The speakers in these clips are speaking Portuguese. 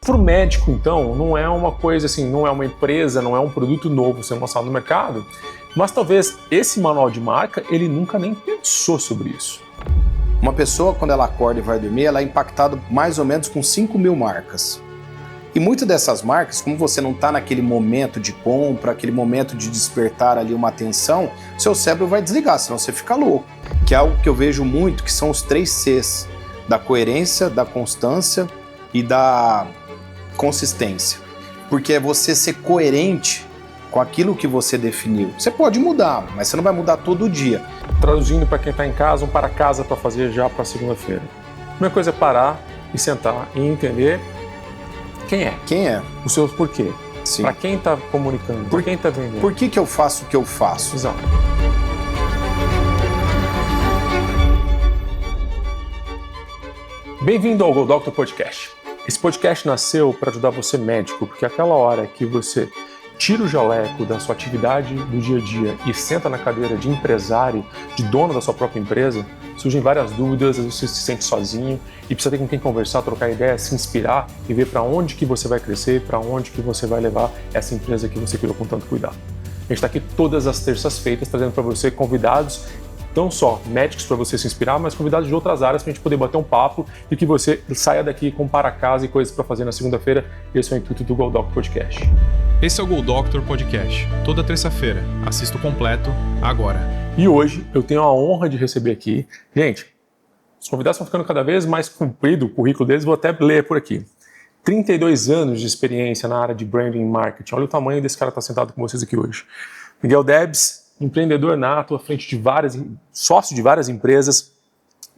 Para o médico, então, não é uma coisa assim, não é uma empresa, não é um produto novo sendo lançado no mercado, mas talvez esse manual de marca, ele nunca nem pensou sobre isso. Uma pessoa, quando ela acorda e vai dormir, ela é impactada mais ou menos com 5.000 marcas. E muitas dessas marcas, como você não está naquele momento de compra, aquele momento de despertar ali uma atenção, seu cérebro vai desligar, senão você fica louco. Que é algo que eu vejo muito, que são os 3 Cs, da coerência, da constância e da consistência. Porque é você ser coerente com aquilo que você definiu. Você pode mudar, mas você não vai mudar todo dia. Traduzindo para quem está em casa, um para casa para fazer já para segunda-feira. A primeira coisa é parar e sentar e entender quem é. Quem é? O seu porquê. Sim. Para quem está comunicando, para quem está vendendo. Por que eu faço o que eu faço? Exato. Bem-vindo ao Go Doctor Podcast. Esse podcast nasceu para ajudar você médico, porque aquela hora que você tira o jaleco da sua atividade do dia a dia e senta na cadeira de empresário, de dono da sua própria empresa, surgem várias dúvidas, às vezes você se sente sozinho e precisa ter com quem conversar, trocar ideias, se inspirar e ver para onde que você vai crescer, para onde que você vai levar essa empresa que você criou com tanto cuidado. A gente está aqui todas as terças-feiras trazendo para você convidados, não só médicos para você se inspirar, mas convidados de outras áreas para a gente poder bater um papo e que você saia daqui com para casa e coisas para fazer na segunda-feira. Esse é o intuito do Go Doctor Podcast. Esse é o Go Doctor Podcast. Toda terça-feira. Assista o completo agora. E hoje eu tenho a honra de receber aqui... Gente, os convidados estão ficando cada vez mais comprido o currículo deles, vou até ler por aqui. 32 anos de experiência na área de branding e marketing. Olha o tamanho desse cara que está sentado com vocês aqui hoje. Miguel Debs, empreendedor nato, à frente de sócio de várias empresas,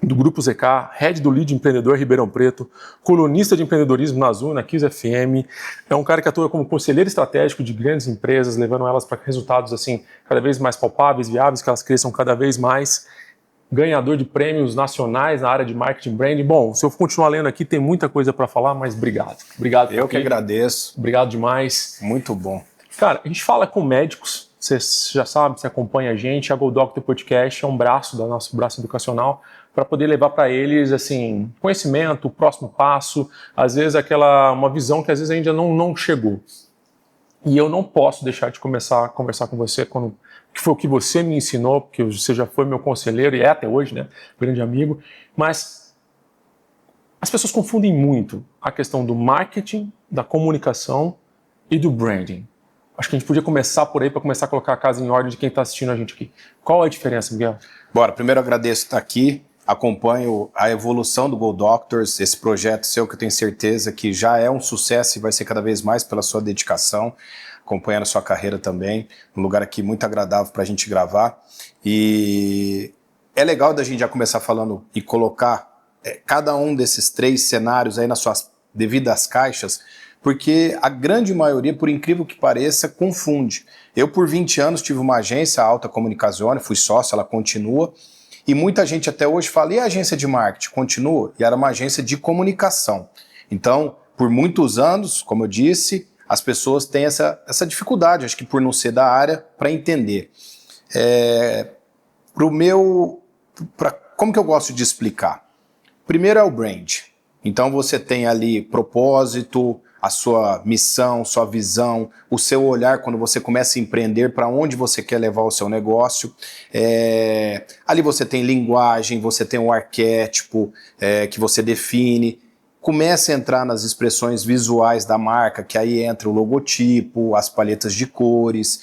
do Grupo ZK, head do Lead Empreendedor Ribeirão Preto, colunista de empreendedorismo na Azul, na Kiss FM, é um cara que atua como conselheiro estratégico de grandes empresas, levando elas para resultados assim cada vez mais palpáveis, viáveis, que elas cresçam cada vez mais, ganhador de prêmios nacionais na área de marketing branding. Bom, se eu continuar lendo aqui, tem muita coisa para falar, mas obrigado. Obrigado. Eu que agradeço. Obrigado demais. Muito bom. Cara, a gente fala com médicos, você já sabe, você acompanha a gente, a Go Doctor Podcast é um braço do nosso braço educacional para poder levar para eles assim, conhecimento, o próximo passo, às vezes uma visão que às vezes ainda não chegou. E eu não posso deixar de começar a conversar com você que foi o que você me ensinou, porque você já foi meu conselheiro e é até hoje, né, grande amigo, mas as pessoas confundem muito a questão do marketing, da comunicação e do branding. Acho que a gente podia começar por aí para começar a colocar a casa em ordem de quem está assistindo a gente aqui. Qual é a diferença, Miguel? Bora, primeiro eu agradeço estar aqui, acompanho a evolução do Go Doctors, esse projeto seu que eu tenho certeza que já é um sucesso e vai ser cada vez mais pela sua dedicação, acompanhando a sua carreira também, um lugar aqui muito agradável para a gente gravar. E é legal da gente já começar falando e colocar cada um desses 3 cenários aí nas suas devidas caixas, porque a grande maioria, por incrível que pareça, confunde. Eu, por 20 anos, tive uma agência, a Alta Comunicazione, fui sócio, ela continua, e muita gente até hoje fala, e a agência de marketing? Continua? E era uma agência de comunicação. Então, por muitos anos, como eu disse, as pessoas têm essa dificuldade, acho que por não ser da área, para entender. Como que eu gosto de explicar? Primeiro é o brand. Então você tem ali propósito, a sua missão, sua visão, o seu olhar quando você começa a empreender, para onde você quer levar o seu negócio. Ali você tem linguagem, você tem um arquétipo que você define. Começa a entrar nas expressões visuais da marca, que aí entra o logotipo, as paletas de cores,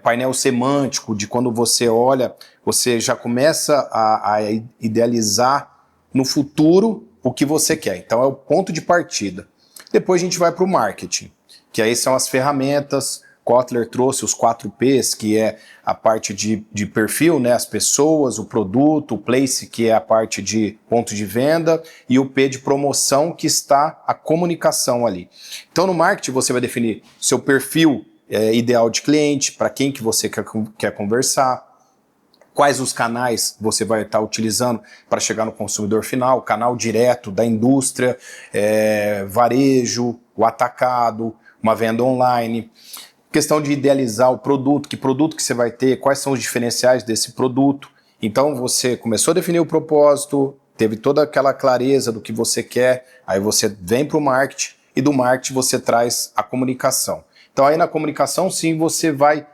painel semântico, de quando você olha, você já começa a idealizar no futuro o que você quer. Então é o ponto de partida. Depois a gente vai para o marketing, que aí são as ferramentas. Kotler trouxe os 4 Ps, que é a parte de perfil, né, as pessoas, o produto, o place, que é a parte de ponto de venda, e o P de promoção, que está a comunicação ali. Então no marketing você vai definir seu perfil ideal de cliente, para quem que você quer conversar, quais os canais você vai estar utilizando para chegar no consumidor final, canal direto da indústria, varejo, o atacado, uma venda online. Questão de idealizar o produto, que produto que você vai ter, quais são os diferenciais desse produto. Então você começou a definir o propósito, teve toda aquela clareza do que você quer, aí você vem para o marketing e do marketing você traz a comunicação. Então aí na comunicação sim você vai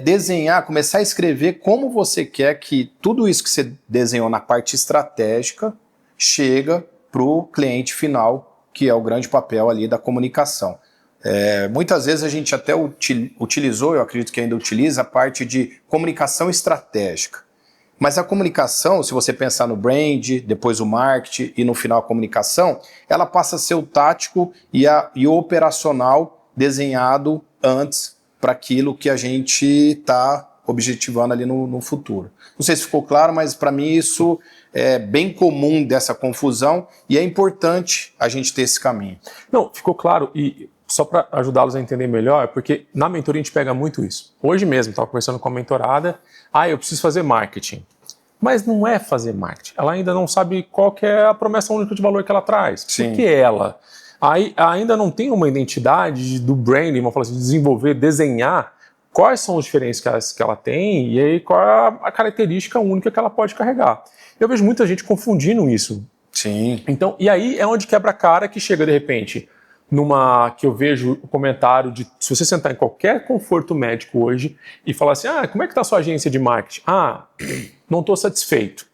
desenhar, começar a escrever como você quer que tudo isso que você desenhou na parte estratégica chega para o cliente final, que é o grande papel ali da comunicação. Muitas vezes a gente até utilizou, eu acredito que ainda utiliza, a parte de comunicação estratégica. Mas a comunicação, se você pensar no brand, depois o marketing e no final a comunicação, ela passa a ser o tático e o operacional desenhado antes para aquilo que a gente está objetivando ali no futuro. Não sei se ficou claro, mas para mim isso é bem comum dessa confusão e é importante a gente ter esse caminho. Não, ficou claro e só para ajudá-los a entender melhor, porque na mentoria a gente pega muito isso. Hoje mesmo, estava conversando com a mentorada, eu preciso fazer marketing. Mas não é fazer marketing. Ela ainda não sabe qual que é a promessa única de valor que ela traz. Sim. Por que ela? Aí ainda não tem uma identidade do branding, vamos falar assim, de desenvolver, desenhar quais são os diferenciais que ela tem e aí qual é a característica única que ela pode carregar. Eu vejo muita gente confundindo isso. Sim. Então, e aí é onde quebra a cara que chega de repente que eu vejo o comentário de se você sentar em qualquer conforto médico hoje e falar assim, como é que está a sua agência de marketing? Não estou satisfeito.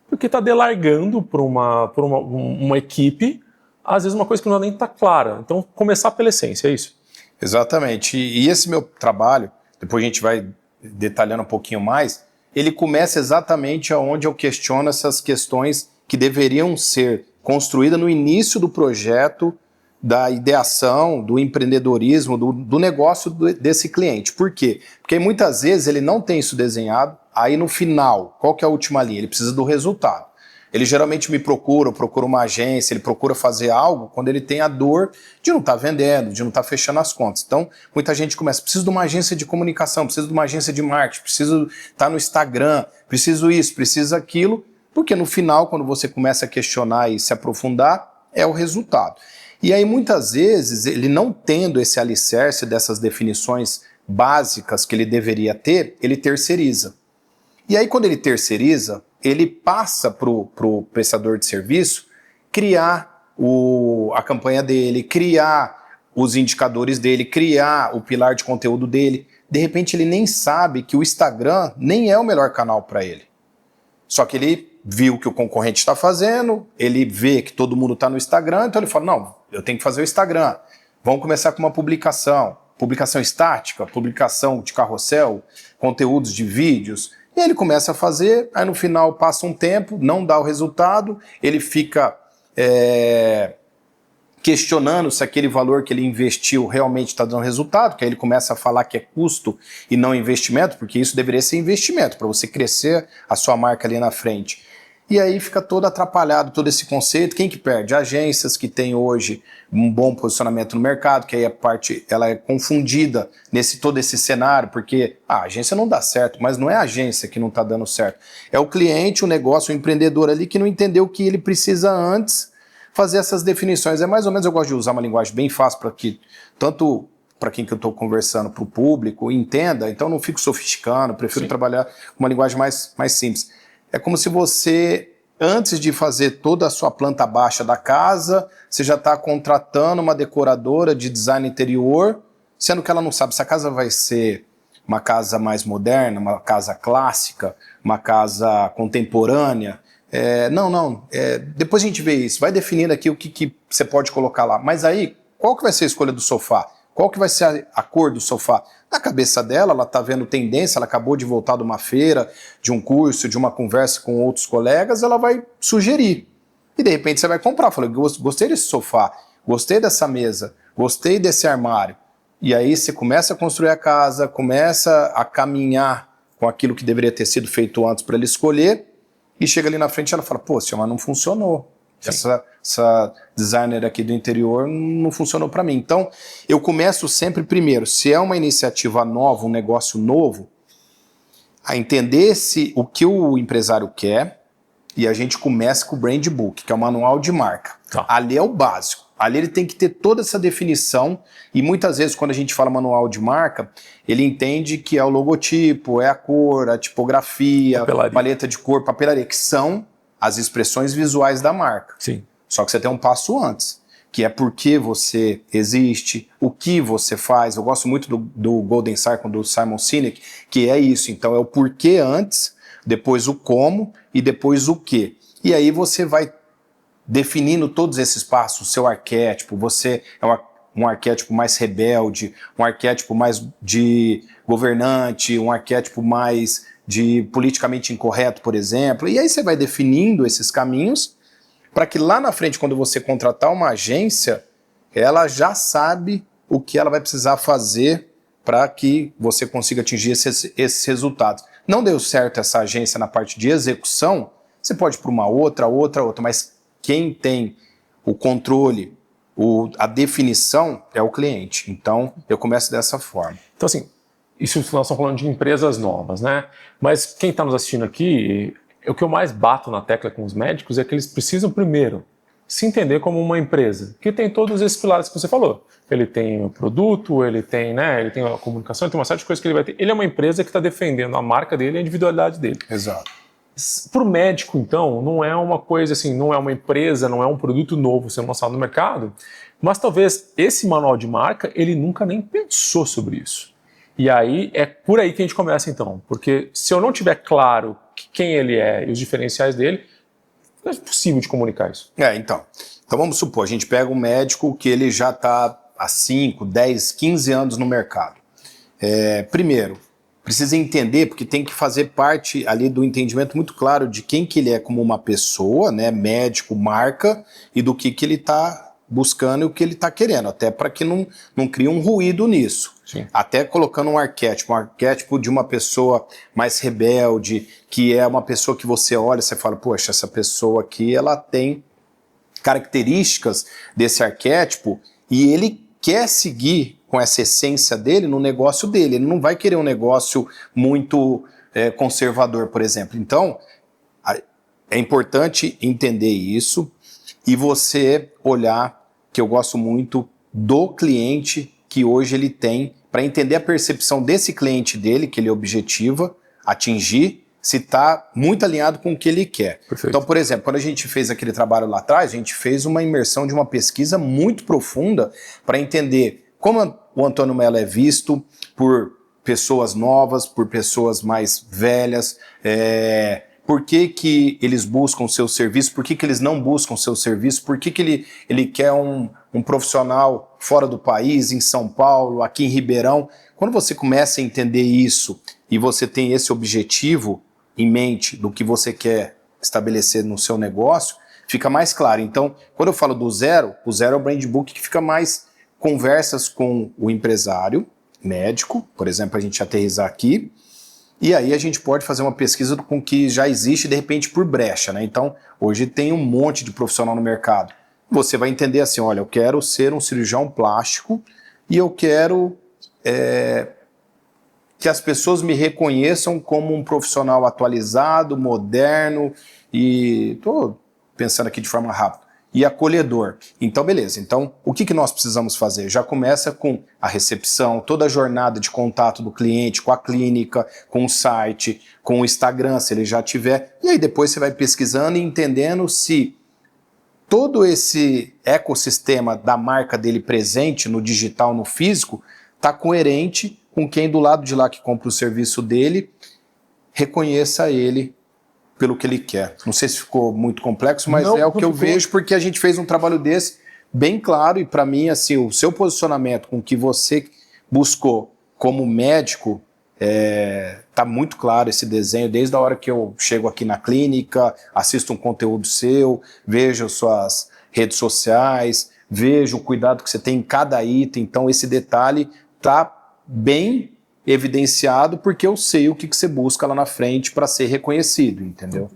Porque está delargando para uma equipe, às vezes uma coisa que não nem está clara. Então, começar pela essência, é isso? Exatamente. E esse meu trabalho, depois a gente vai detalhando um pouquinho mais, ele começa exatamente onde eu questiono essas questões que deveriam ser construídas no início do projeto, da ideação, do empreendedorismo, do negócio desse cliente. Por quê? Porque muitas vezes ele não tem isso desenhado, aí no final, qual que é a última linha? Ele precisa do resultado. Ele geralmente me procura uma agência, ele procura fazer algo quando ele tem a dor de não estar vendendo, de não estar fechando as contas. Então, muita gente começa, preciso de uma agência de comunicação, preciso de uma agência de marketing, preciso estar no Instagram, preciso isso, preciso aquilo, porque no final, quando você começa a questionar e se aprofundar, é o resultado. E aí, muitas vezes, ele não tendo esse alicerce dessas definições básicas que ele deveria ter, ele terceiriza. E aí, quando ele terceiriza, ele passa para o prestador de serviço criar a campanha dele, criar os indicadores dele, criar o pilar de conteúdo dele. De repente, ele nem sabe que o Instagram nem é o melhor canal para ele. Só que ele viu o que o concorrente está fazendo, ele vê que todo mundo está no Instagram, então ele fala, não, eu tenho que fazer o Instagram. Vamos começar com uma publicação estática, publicação de carrossel, conteúdos de vídeos. E aí ele começa a fazer, aí no final passa um tempo, não dá o resultado, ele fica questionando se aquele valor que ele investiu realmente está dando resultado, que aí ele começa a falar que é custo e não investimento, porque isso deveria ser investimento, para você crescer a sua marca ali na frente. E aí fica todo atrapalhado, todo esse conceito. Quem que perde? Agências que têm hoje um bom posicionamento no mercado, que aí a parte ela é confundida todo esse cenário, porque a agência não dá certo, mas não é a agência que não está dando certo. É o cliente, o negócio, o empreendedor ali que não entendeu que ele precisa antes fazer essas definições. É mais ou menos, eu gosto de usar uma linguagem bem fácil para que, tanto para quem que eu estou conversando, para o público, entenda, então não fico sofisticando, prefiro trabalhar com uma linguagem mais simples. É como se você, antes de fazer toda a sua planta baixa da casa, você já está contratando uma decoradora de design interior, sendo que ela não sabe se a casa vai ser uma casa mais moderna, uma casa clássica, uma casa contemporânea. Depois a gente vê isso, vai definindo aqui o que você pode colocar lá. Mas aí, qual que vai ser a escolha do sofá? Qual que vai ser a cor do sofá? Na cabeça dela, ela está vendo tendência, ela acabou de voltar de uma feira, de um curso, de uma conversa com outros colegas, ela vai sugerir. E de repente você vai comprar, fala, gostei desse sofá, gostei dessa mesa, gostei desse armário. E aí você começa a construir a casa, começa a caminhar com aquilo que deveria ter sido feito antes para ele escolher, e chega ali na frente e ela fala, pô, mas não funcionou. Essa designer aqui do interior não funcionou para mim. Então, eu começo sempre primeiro, se é uma iniciativa nova, um negócio novo, a entender o que o empresário quer, e a gente começa com o Brand Book, que é o manual de marca. Ali é o básico. Ali ele tem que ter toda essa definição, e muitas vezes quando a gente fala manual de marca, ele entende que é o logotipo, é a cor, a tipografia, paleta de cor, papelaria, que são as expressões visuais da marca. Sim. Só que você tem um passo antes, que é por que você existe, o que você faz. Eu gosto muito do Golden Circle, do Simon Sinek, que é isso. Então é o porquê antes, depois o como e depois o que. E aí você vai definindo todos esses passos, o seu arquétipo. Você é um arquétipo mais rebelde, um arquétipo mais de governante, um arquétipo mais de politicamente incorreto, por exemplo. E aí você vai definindo esses caminhos para que lá na frente, quando você contratar uma agência, ela já sabe o que ela vai precisar fazer para que você consiga atingir esses resultados. Não deu certo essa agência na parte de execução, você pode ir para uma outra, mas quem tem o controle, a definição é o cliente. Então, eu começo dessa forma. Então, assim, isso nós estamos falando de empresas novas, né? Mas quem está nos assistindo aqui, o que eu mais bato na tecla com os médicos é que eles precisam primeiro se entender como uma empresa, que tem todos esses pilares que você falou. Ele tem o produto, ele tem a comunicação, ele tem uma série de coisas que ele vai ter. Ele é uma empresa que está defendendo a marca dele e a individualidade dele. Exato. Para o médico, então, não é uma coisa assim, não é uma empresa, não é um produto novo sendo lançado no mercado, mas talvez esse manual de marca, ele nunca nem pensou sobre isso. E aí, é por aí que a gente começa então, porque se eu não tiver claro quem ele é e os diferenciais dele, é impossível de comunicar isso. Então vamos supor, a gente pega um médico que ele já está há 5, 10, 15 anos no mercado. Primeiro, precisa entender, porque tem que fazer parte ali do entendimento muito claro de quem que ele é como uma pessoa, né, médico, marca, e do que ele está buscando e o que ele está querendo, até para que não crie um ruído nisso. Sim. Até colocando um arquétipo de uma pessoa mais rebelde, que é uma pessoa que você olha e você fala, poxa, essa pessoa aqui, ela tem características desse arquétipo e ele quer seguir com essa essência dele no negócio dele. Ele não vai querer um negócio muito conservador, por exemplo. Então, é importante entender isso e você olhar, que eu gosto muito, do cliente que hoje ele tem, para entender a percepção desse cliente dele, que ele objetiva atingir, se está muito alinhado com o que ele quer. Perfeito. Então, por exemplo, quando a gente fez aquele trabalho lá atrás, a gente fez uma imersão de uma pesquisa muito profunda para entender como o Antônio Mello é visto por pessoas novas, por pessoas mais velhas, por que eles buscam o seu serviço, por que eles não buscam o seu serviço, por que ele quer um profissional fora do país, em São Paulo, aqui em Ribeirão. Quando você começa a entender isso e você tem esse objetivo em mente do que você quer estabelecer no seu negócio, fica mais claro. Então, quando eu falo do zero, o zero é o brand book que fica mais conversas com o empresário, médico, por exemplo, a gente aterrissar aqui, e aí a gente pode fazer uma pesquisa com o que já existe, de repente, por brecha, né? Então, hoje tem um monte de profissional no mercado. Você vai entender assim, olha, eu quero ser um cirurgião plástico e eu quero que as pessoas me reconheçam como um profissional atualizado, moderno e estou pensando aqui de forma rápida, e acolhedor. Então, beleza. Então, o que nós precisamos fazer? Já começa com a recepção, toda a jornada de contato do cliente, com a clínica, com o site, com o Instagram, se ele já tiver. E aí depois você vai pesquisando e entendendo se todo esse ecossistema da marca dele presente no digital, no físico, está coerente com quem do lado de lá que compra o serviço dele reconheça ele pelo que ele quer. Não sei se ficou muito complexo, mas é o que eu vejo, porque a gente fez um trabalho desse bem claro, e para mim, assim, o seu posicionamento com o que você buscou como médico, tá muito claro esse desenho, desde a hora que eu chego aqui na clínica, assisto um conteúdo seu, vejo suas redes sociais, vejo o cuidado que você tem em cada item, então esse detalhe tá bem evidenciado, porque eu sei o que você busca lá na frente para ser reconhecido, entendeu?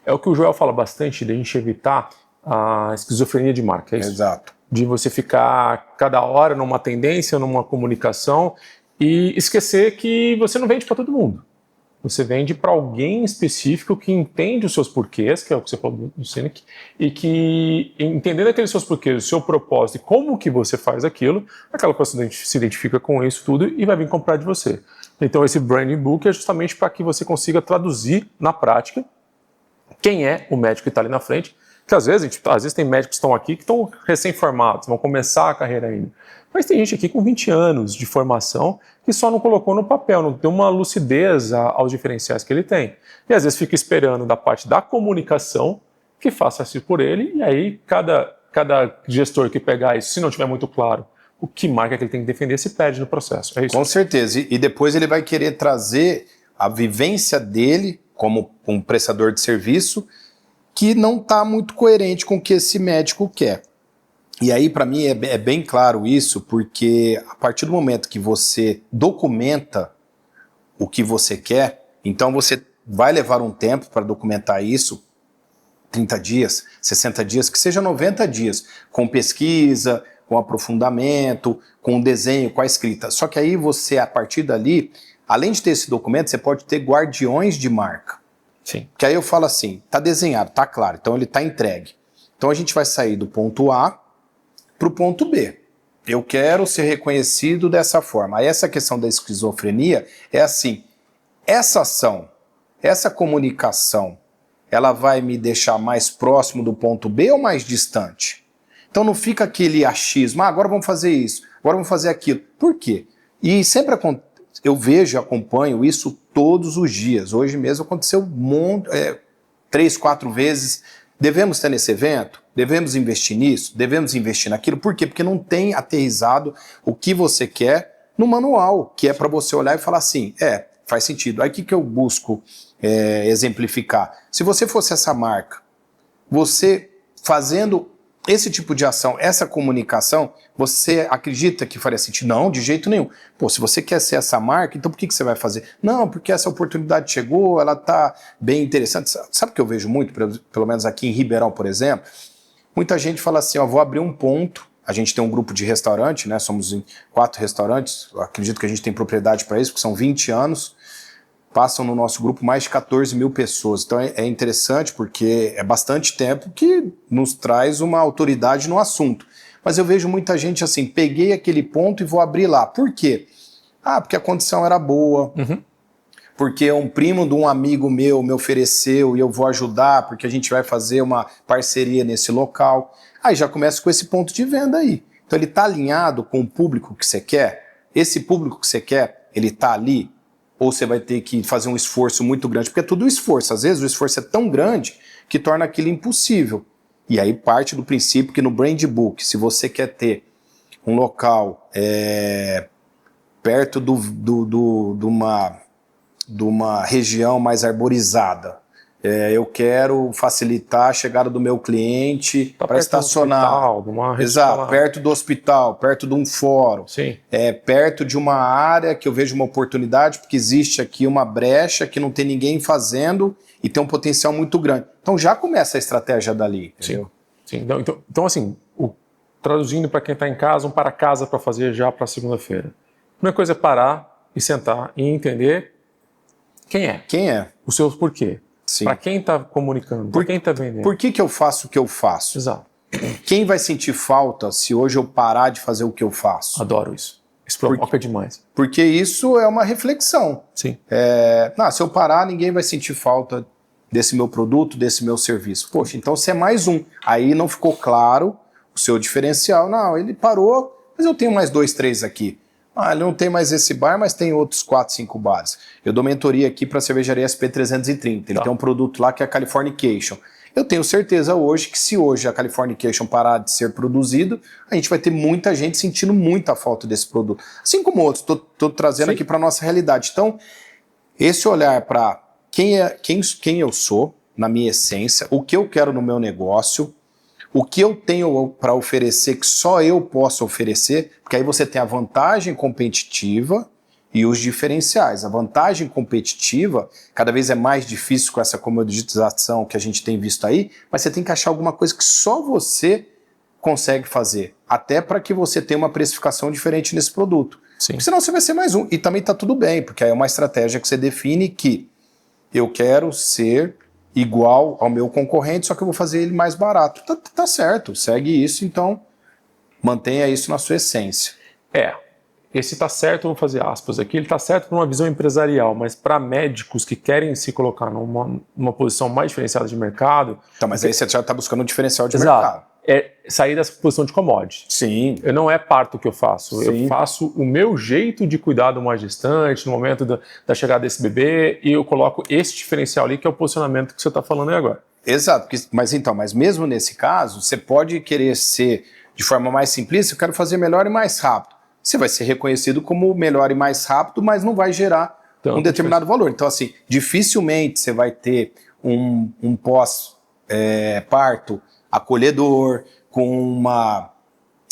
É o que o Joel fala bastante, de a gente evitar a esquizofrenia de marca, é isso? Exato. De você ficar cada hora numa tendência, numa comunicação e esquecer que você não vende para todo mundo. Você vende para alguém específico que entende os seus porquês, que é o que você falou do Sinek, e que, entendendo aqueles seus porquês, o seu propósito e como que você faz aquilo, aquela pessoa se identifica com isso tudo e vai vir comprar de você. Então esse branding book é justamente para que você consiga traduzir na prática quem é o médico que está ali na frente, Porque às vezes tem médicos que estão aqui que estão recém-formados, vão começar a carreira ainda. Mas tem gente aqui com 20 anos de formação que só não colocou no papel, não deu uma lucidez aos diferenciais que ele tem. E às vezes fica esperando da parte da comunicação que faça isso por ele, e aí cada gestor que pegar isso, se não tiver muito claro o que marca que ele tem que defender, se perde no processo. É isso? Com certeza. E depois ele vai querer trazer a vivência dele como um prestador de serviço que não está muito coerente com o que esse médico quer. E aí, para mim, é bem claro isso, porque a partir do momento que você documenta o que você quer, então você vai levar um tempo para documentar isso, 30 dias, 60 dias, que seja 90 dias, com pesquisa, com aprofundamento, com desenho, com a escrita. Só que aí você, a partir dali, além de ter esse documento, você pode ter guardiões de marca. Sim. Que aí eu falo assim, tá desenhado, tá claro, então ele tá entregue. Então a gente vai sair do ponto A para o ponto B. Eu quero ser reconhecido dessa forma. Aí essa questão da esquizofrenia é assim, essa ação, essa comunicação, ela vai me deixar mais próximo do ponto B ou mais distante? Então não fica aquele achismo, agora vamos fazer isso, agora vamos fazer aquilo. Por quê? E sempre eu vejo, acompanho isso todos os dias. Hoje mesmo aconteceu 3, 4 vezes. Devemos ter nesse evento? Devemos investir nisso? Devemos investir naquilo? Por quê? Porque não tem aterrissado o que você quer no manual, que é para você olhar e falar assim, faz sentido. Aí o que eu busco exemplificar? Se você fosse essa marca, você fazendo esse tipo de ação, essa comunicação, você acredita que faria sentido? Não, de jeito nenhum. Pô, se você quer ser essa marca, então por que você vai fazer? Não, porque essa oportunidade chegou, ela tá bem interessante. Sabe o que eu vejo muito, pelo menos aqui em Ribeirão, por exemplo? Muita gente fala assim, vou abrir um ponto, a gente tem um grupo de restaurante, né? Somos em 4 restaurantes, eu acredito que a gente tem propriedade para isso, porque são 20 anos, passam no nosso grupo mais de 14 mil pessoas. Então é interessante porque é bastante tempo que nos traz uma autoridade no assunto. Mas eu vejo muita gente assim, peguei aquele ponto e vou abrir lá. Por quê? Porque a condição era boa, porque um primo de um amigo meu me ofereceu e eu vou ajudar, porque a gente vai fazer uma parceria nesse local. Aí já começa com esse ponto de venda aí. Então ele está alinhado com o público que você quer? Esse público que você quer, ele está ali? Ou você vai ter que fazer um esforço muito grande, porque é tudo esforço. Às vezes o esforço é tão grande que torna aquilo impossível. E aí parte do princípio que no Brand Book, se você quer ter um local perto de uma região mais arborizada, eu quero facilitar a chegada do meu cliente para estacionar. Exato, perto do hospital, perto de um fórum. Sim. Perto de uma área que eu vejo uma oportunidade, porque existe aqui uma brecha que não tem ninguém fazendo e tem um potencial muito grande. Então já começa a estratégia dali. Entendeu? Sim. Então assim, traduzindo para quem está em casa, um para casa para fazer já para segunda-feira. A primeira coisa é parar e sentar e entender quem é. Quem é? O seu porquê. Para quem está comunicando, para quem está vendendo. Por que eu faço o que eu faço? Exato. Quem vai sentir falta se hoje eu parar de fazer o que eu faço? Adoro isso. Isso provoca demais. Porque isso é uma reflexão. Sim. Se eu parar, ninguém vai sentir falta desse meu produto, desse meu serviço. Poxa, então você é mais um. Aí não ficou claro o seu diferencial. Não, ele parou, mas eu tenho mais 2, 3 aqui. Ele não tem mais esse bar, mas tem outros 4, 5 bares. Eu dou mentoria aqui para a cervejaria SP330. Ele tem um produto lá que é a Californication. Eu tenho certeza hoje que se hoje a Californication parar de ser produzido, a gente vai ter muita gente sentindo muita falta desse produto. Assim como outros, estou trazendo aqui para a nossa realidade. Então, esse olhar para quem eu sou, na minha essência, o que eu quero no meu negócio, o que eu tenho para oferecer que só eu posso oferecer, porque aí você tem a vantagem competitiva e os diferenciais. A vantagem competitiva cada vez é mais difícil com essa comoditização que a gente tem visto aí, mas você tem que achar alguma coisa que só você consegue fazer, até para que você tenha uma precificação diferente nesse produto. Sim. Porque senão você vai ser mais um. E também está tudo bem, porque aí é uma estratégia que você define que eu quero ser igual ao meu concorrente, só que eu vou fazer ele mais barato. Tá certo, segue isso, então mantenha isso na sua essência. esse está certo, eu vou fazer aspas aqui, ele está certo para uma visão empresarial, mas para médicos que querem se colocar numa posição mais diferenciada de mercado... Então, mas aí você já está buscando um diferencial de Exato. mercado. É sair dessa posição de commodity. Sim. Não é parto que eu faço, Sim. eu faço o meu jeito de cuidar de uma gestante no momento da chegada desse bebê e eu coloco esse diferencial ali que é o posicionamento que você está falando aí agora. Exato, mas mesmo nesse caso, você pode querer ser de forma mais simplista, eu quero fazer melhor e mais rápido. Você vai ser reconhecido como melhor e mais rápido, mas não vai gerar um determinado valor. Então, assim, dificilmente você vai ter um pós-parto acolhedor, com uma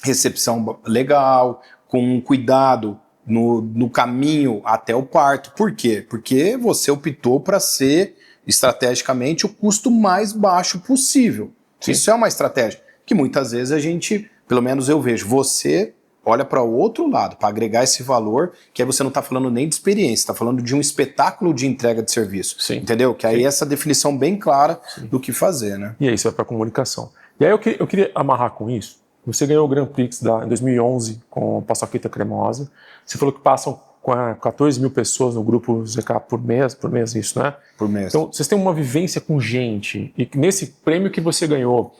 recepção legal, com um cuidado no caminho até o parto. Por quê? Porque você optou para ser estrategicamente o custo mais baixo possível. Sim. Isso é uma estratégia que muitas vezes a gente, pelo menos eu vejo, você olha para o outro lado, para agregar esse valor, que aí você não está falando nem de experiência, está falando de um espetáculo de entrega de serviço. Sim. Entendeu? Que aí essa definição bem clara do que fazer, né? E aí você vai para a comunicação. E aí eu queria amarrar com isso. Você ganhou o Grand Prix em 2011 com Paçoquita Cremosa. Você falou que passam com 14 mil pessoas no grupo ZK por mês isso, né? Por mês. Então, vocês têm uma vivência com gente. E nesse prêmio que você ganhou,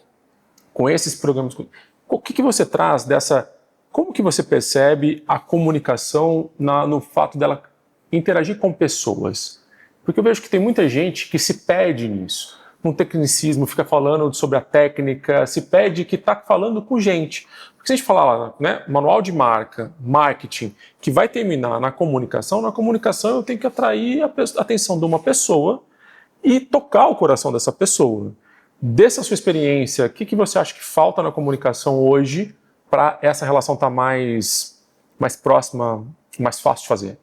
com esses programas, o que você traz dessa... Como que você percebe a comunicação no fato dela interagir com pessoas? Porque eu vejo que tem muita gente que se perde nisso. Um tecnicismo, fica falando sobre a técnica, se pede que está falando com gente. Porque se a gente falar, né, manual de marca, marketing, que vai terminar na comunicação eu tenho que atrair a atenção de uma pessoa e tocar o coração dessa pessoa. Dessa sua experiência, o que você acha que falta na comunicação hoje para essa relação estar mais próxima, mais fácil de fazer?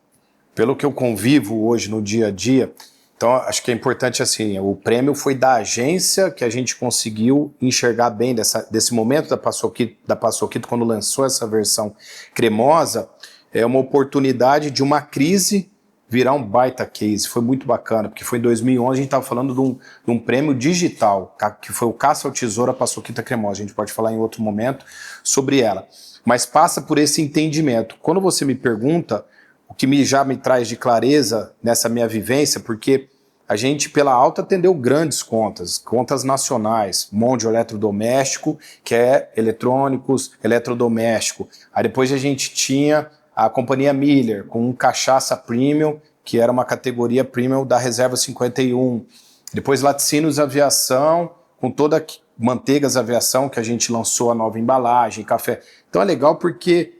Pelo que eu convivo hoje no dia a dia, então acho que é importante assim, o prêmio foi da agência que a gente conseguiu enxergar bem desse momento da Paçoquita quando lançou essa versão cremosa, é uma oportunidade de uma crise virar um baita case. Foi muito bacana, porque foi em 2011, a gente estava falando de um prêmio digital, que foi o Caça ao Tesouro a Paçoquita Cremosa. A gente pode falar em outro momento sobre ela. Mas passa por esse entendimento. Quando você me pergunta, o que já me traz de clareza nessa minha vivência, porque a gente, pela Alta, atendeu grandes contas nacionais, Mondial Eletrodoméstico, que é eletrônicos, eletrodoméstico. Aí depois a gente tinha a companhia Miller, com um cachaça premium, que era uma categoria premium da Reserva 51. Depois Laticínios Aviação, com toda a Manteigas Aviação, que a gente lançou a nova embalagem, café. Então é legal porque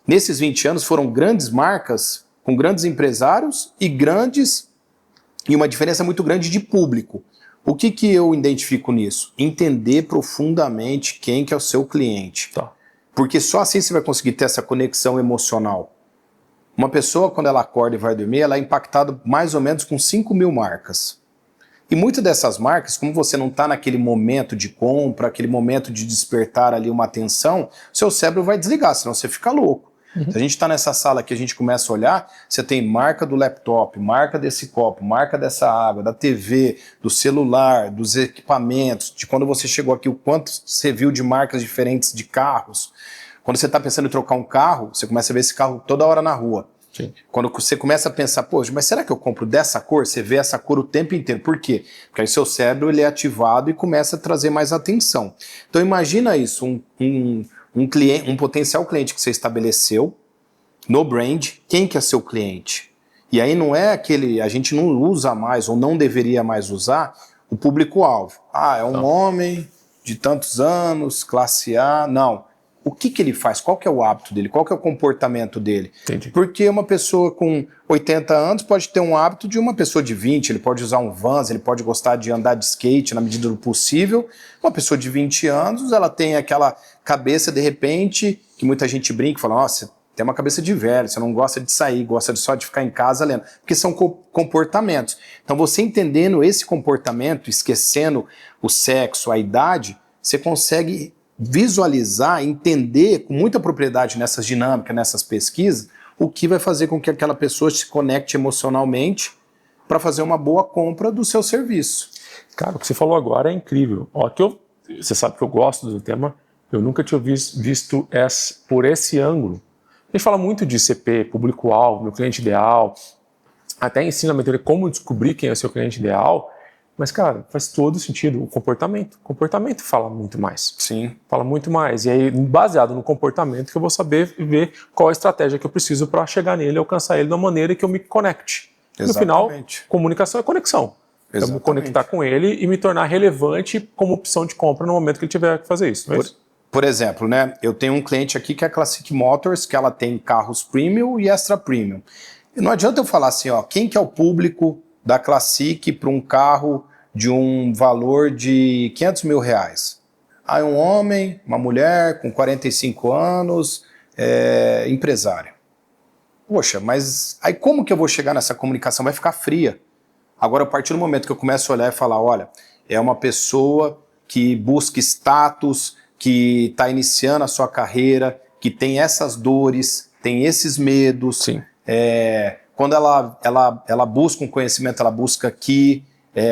nesses 20 anos foram grandes marcas, com grandes empresários e uma diferença muito grande de público. O que eu identifico nisso? Entender profundamente quem que é o seu cliente. Tá. Porque só assim você vai conseguir ter essa conexão emocional. Uma pessoa, quando ela acorda e vai dormir, ela é impactada mais ou menos com 5 mil marcas. E muitas dessas marcas, como você não está naquele momento de compra, aquele momento de despertar ali uma atenção, seu cérebro vai desligar, senão você fica louco. Se a gente está nessa sala aqui, a gente começa a olhar, você tem marca do laptop, marca desse copo, marca dessa água, da TV, do celular, dos equipamentos, de quando você chegou aqui, o quanto você viu de marcas diferentes de carros. Quando você está pensando em trocar um carro, você começa a ver esse carro toda hora na rua. Sim. Quando você começa a pensar, poxa, mas será que eu compro dessa cor? Você vê essa cor o tempo inteiro. Por quê? Porque aí seu cérebro ele é ativado e começa a trazer mais atenção. Então imagina isso, um potencial cliente que você estabeleceu no brand, quem que é seu cliente? E aí não é a gente não usa mais ou não deveria mais usar o público-alvo. É um homem de tantos anos, classe A, não. O que ele faz? Qual que é o hábito dele? Qual que é o comportamento dele? Entendi. Porque uma pessoa com 80 anos pode ter um hábito de uma pessoa de 20, ele pode usar um Vans, ele pode gostar de andar de skate na medida do possível. Uma pessoa de 20 anos, ela tem aquela cabeça, de repente, que muita gente brinca e fala, nossa, tem uma cabeça de velho, você não gosta de sair, gosta só de ficar em casa lendo. Porque são comportamentos. Então você entendendo esse comportamento, esquecendo o sexo, a idade, você consegue visualizar, entender com muita propriedade nessas dinâmicas, nessas pesquisas, o que vai fazer com que aquela pessoa se conecte emocionalmente para fazer uma boa compra do seu serviço. Cara, o que você falou agora é incrível. Você sabe que eu gosto do tema, eu nunca tinha visto por esse ângulo. A gente fala muito de CP, público-alvo, meu cliente ideal, até ensina na mentoria como descobrir quem é o seu cliente ideal, mas, cara, faz todo sentido o comportamento. O comportamento fala muito mais. Sim. Fala muito mais. E aí, baseado no comportamento, que eu vou saber ver qual a estratégia que eu preciso para chegar nele e alcançar ele de uma maneira que eu me conecte. No final, comunicação é conexão. Eu vou conectar com ele e me tornar relevante como opção de compra no momento que ele tiver que fazer isso. Não é isso? Por exemplo, né, eu tenho um cliente aqui que é a Classic Motors, que ela tem carros premium e extra premium. E não adianta eu falar assim, ó, quem que é o público da Classic para um carro de um valor de R$500 mil. Aí um homem, uma mulher com 45 anos, empresário. Poxa, mas aí como que eu vou chegar nessa comunicação? Vai ficar fria. Agora, a partir do momento que eu começo a olhar e falar, olha, é uma pessoa que busca status, que está iniciando a sua carreira, que tem essas dores, tem esses medos. Sim. Quando ela busca um conhecimento, ela busca aqui.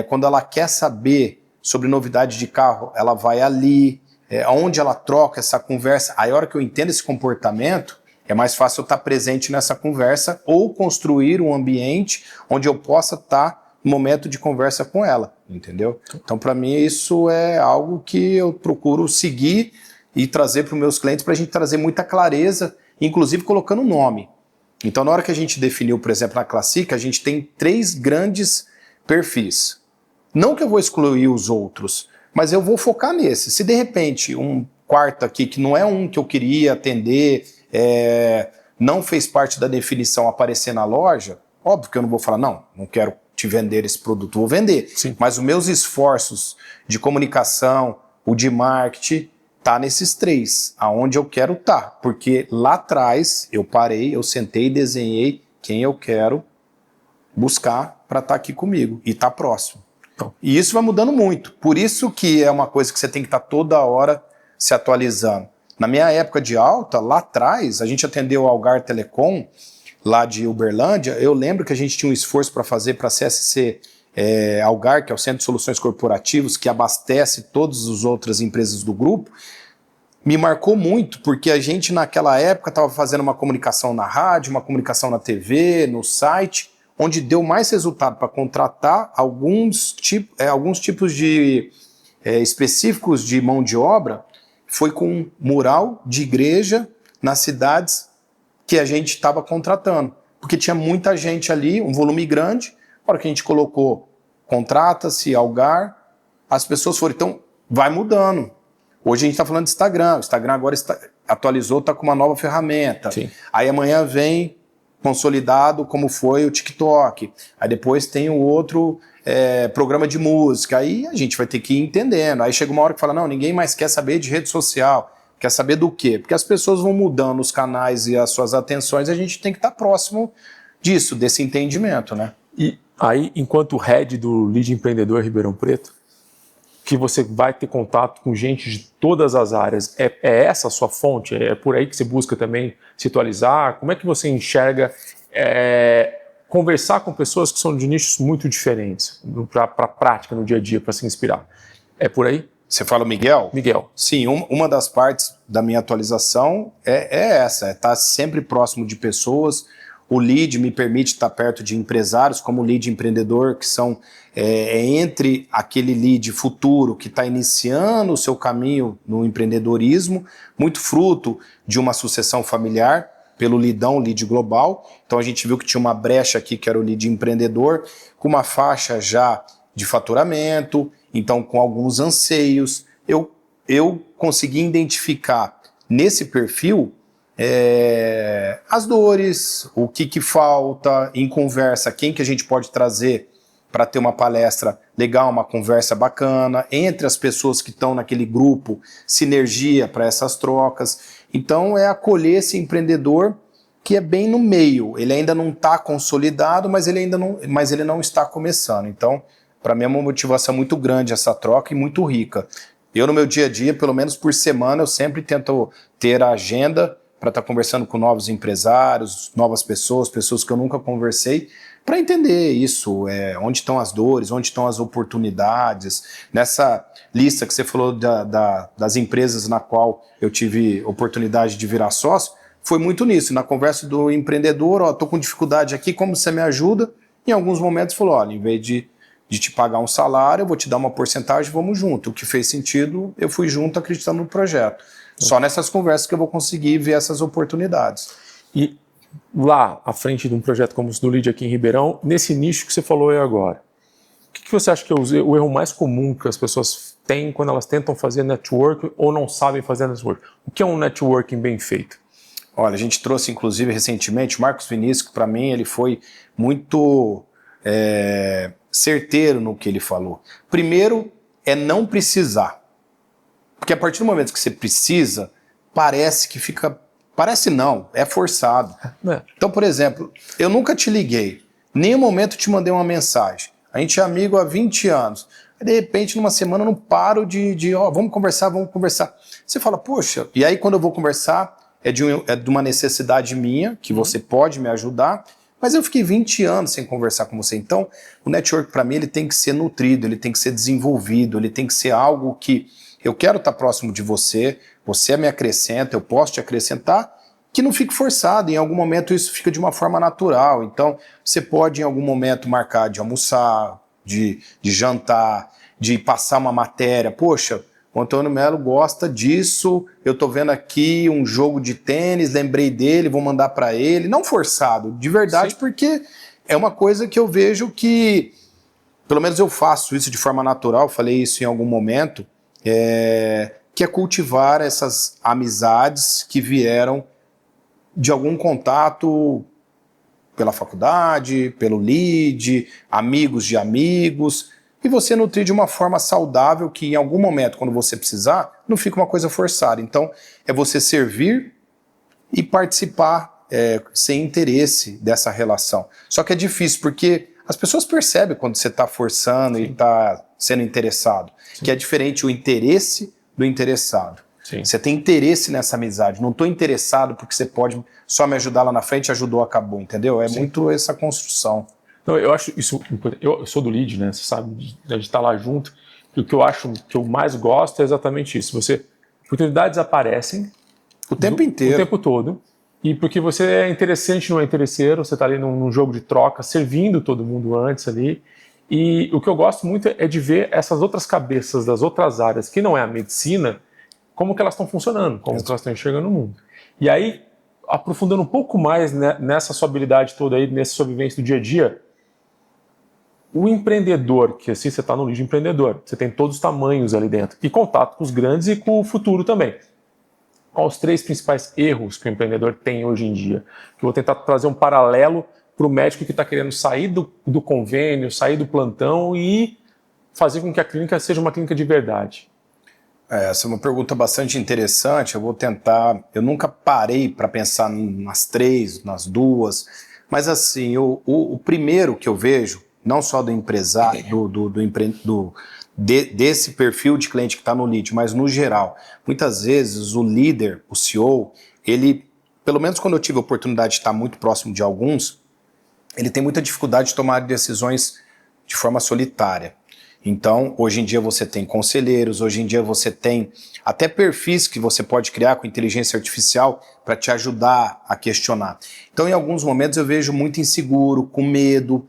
Quando ela quer saber sobre novidade de carro, ela vai ali. Onde ela troca essa conversa. Aí, a hora que eu entendo esse comportamento, é mais fácil eu estar presente nessa conversa ou construir um ambiente onde eu possa estar no momento de conversa com ela, entendeu? Então, para mim, isso é algo que eu procuro seguir e trazer para os meus clientes para a gente trazer muita clareza, inclusive colocando nome. Então, na hora que a gente definiu, por exemplo, na Classic, a gente tem 3 grandes perfis. Não que eu vou excluir os outros, mas eu vou focar nesse. Se de repente um quarto aqui, que não é um que eu queria atender, não fez parte da definição aparecer na loja, óbvio que eu não vou falar, não quero te vender esse produto, vou vender. Sim. Mas os meus esforços de comunicação, o de marketing, tá nesses 3, aonde eu quero estar. Porque lá atrás eu parei, eu sentei e desenhei quem eu quero buscar para estar aqui comigo e estar próximo. Então. E isso vai mudando muito. Por isso que é uma coisa que você tem que estar toda hora se atualizando. Na minha época de alta, lá atrás, a gente atendeu o Algar Telecom, lá de Uberlândia. Eu lembro que a gente tinha um esforço para fazer para a CSC Algar, que é o Centro de Soluções Corporativos, que abastece todas as outras empresas do grupo. Me marcou muito, porque a gente naquela época estava fazendo uma comunicação na rádio, uma comunicação na TV, no site, onde deu mais resultado para contratar alguns tipos de específicos de mão de obra, foi com mural de igreja nas cidades que a gente estava contratando. Porque tinha muita gente ali, um volume grande, na hora que a gente colocou contrata-se, Algar, as pessoas foram. Então, vai mudando. Hoje a gente está falando de Instagram. O Instagram agora atualizou, está com uma nova ferramenta. Sim. Aí amanhã vem consolidado como foi o TikTok. Aí depois tem o outro programa de música. Aí a gente vai ter que ir entendendo. Aí chega uma hora que fala, não, ninguém mais quer saber de rede social. Quer saber do quê? Porque as pessoas vão mudando os canais e as suas atenções, a gente tem que estar próximo disso, desse entendimento, né? E aí, enquanto head do Lead Empreendedor Ribeirão Preto, que você vai ter contato com gente de todas as áreas, é essa a sua fonte? É por aí que você busca também se atualizar? Como é que você enxerga conversar com pessoas que são de nichos muito diferentes para a prática, no dia a dia, para se inspirar? É por aí? Você fala Miguel? Miguel. Sim, uma das partes da minha atualização é essa, estar sempre próximo de pessoas. O lead me permite estar perto de empresários, como o lead empreendedor, que são entre aquele lead futuro que está iniciando o seu caminho no empreendedorismo, muito fruto de uma sucessão familiar, pelo leadão, lead global. Então a gente viu que tinha uma brecha aqui, que era o lead empreendedor, com uma faixa já de faturamento, então com alguns anseios. Eu consegui identificar nesse perfil as dores, o que falta em conversa, quem que a gente pode trazer para ter uma palestra legal, uma conversa bacana, entre as pessoas que estão naquele grupo, sinergia para essas trocas. Então é acolher esse empreendedor que é bem no meio, ele ainda não está consolidado, mas ele não está começando. Então, para mim é uma motivação muito grande essa troca e muito rica. Eu no meu dia a dia, pelo menos por semana, eu sempre tento ter a agenda para estar conversando com novos empresários, novas pessoas que eu nunca conversei, para entender isso, onde estão as dores, onde estão as oportunidades. Nessa lista que você falou das empresas na qual eu tive oportunidade de virar sócio, foi muito nisso, na conversa do empreendedor, ó, tô com dificuldade aqui, como você me ajuda? Em alguns momentos falou, olha, em vez de te pagar um salário, eu vou te dar uma porcentagem, vamos junto. O que fez sentido, eu fui junto acreditando no projeto. Só nessas conversas que eu vou conseguir ver essas oportunidades. E lá, à frente de um projeto como o do Lead aqui em Ribeirão, nesse nicho que você falou aí agora, o que você acha que é o erro mais comum que as pessoas têm quando elas tentam fazer network ou não sabem fazer network? O que é um networking bem feito? Olha, a gente trouxe, inclusive, recentemente, o Marcos Vinícius, que para mim ele foi muito certeiro no que ele falou. Primeiro, é não precisar. Porque a partir do momento que você precisa, parece que fica... Parece não, é forçado. Então, por exemplo, eu nunca te liguei, em nenhum momento te mandei uma mensagem. A gente é amigo há 20 anos. Aí, de repente, numa semana, eu não paro ó, vamos conversar. Você fala, poxa, e aí quando eu vou conversar, é de uma necessidade minha, que você pode me ajudar, mas eu fiquei 20 anos sem conversar com você. Então, o network, para mim, ele tem que ser nutrido, ele tem que ser desenvolvido, ele tem que ser algo que eu quero estar próximo de você, você me acrescenta, eu posso te acrescentar, que não fique forçado. Em algum momento isso fica de uma forma natural. Então, você pode em algum momento marcar de almoçar, de jantar, de passar uma matéria. Poxa, o Antônio Melo gosta disso, eu tô vendo aqui um jogo de tênis, lembrei dele, vou mandar para ele. Não forçado, de verdade, sim, porque é uma coisa que eu vejo que, pelo menos eu faço isso de forma natural, falei isso em algum momento, que é cultivar essas amizades que vieram de algum contato pela faculdade, pelo lead, amigos de amigos, e você nutrir de uma forma saudável que em algum momento, quando você precisar, não fica uma coisa forçada. Então, é você servir e participar sem interesse dessa relação. Só que é difícil, porque as pessoas percebem quando você está forçando, sim, e está sendo interessado, sim, que é diferente o interesse do interessado. Sim. Você tem interesse nessa amizade, não estou interessado porque você pode só me ajudar lá na frente, ajudou, acabou, entendeu? É, sim, muito essa construção. Não, eu acho isso, eu sou do Lead, né? Você sabe, de estar lá junto, e o que eu acho que eu mais gosto é exatamente isso. Oportunidades aparecem o tempo inteiro, o tempo todo, e porque você é interessante, não é interesseiro, você está ali num jogo de troca, servindo todo mundo antes ali. E o que eu gosto muito é de ver essas outras cabeças das outras áreas, que não é a medicina, como que elas estão funcionando, como que elas estão enxergando o mundo. E aí, aprofundando um pouco mais, né, nessa sua habilidade toda aí, nessa sua vivência do dia a dia, o empreendedor, que assim você está no Lead empreendedor, você tem todos os tamanhos ali dentro, e contato com os grandes e com o futuro também. Quais os 3 principais erros que o empreendedor tem hoje em dia? Que eu vou tentar trazer um paralelo para o médico que está querendo sair do convênio, sair do plantão e fazer com que a clínica seja uma clínica de verdade. Essa é uma pergunta bastante interessante. Eu vou tentar. Eu nunca parei para pensar nas 3, nas 2, mas assim, o primeiro que eu vejo, não só do empresário, desse perfil de cliente que está no lead, mas no geral, muitas vezes o líder, o CEO, ele, pelo menos quando eu tive a oportunidade de estar muito próximo de alguns, ele tem muita dificuldade de tomar decisões de forma solitária. Então, hoje em dia você tem conselheiros, hoje em dia você tem até perfis que você pode criar com inteligência artificial para te ajudar a questionar. Então, em alguns momentos eu vejo muito inseguro, com medo.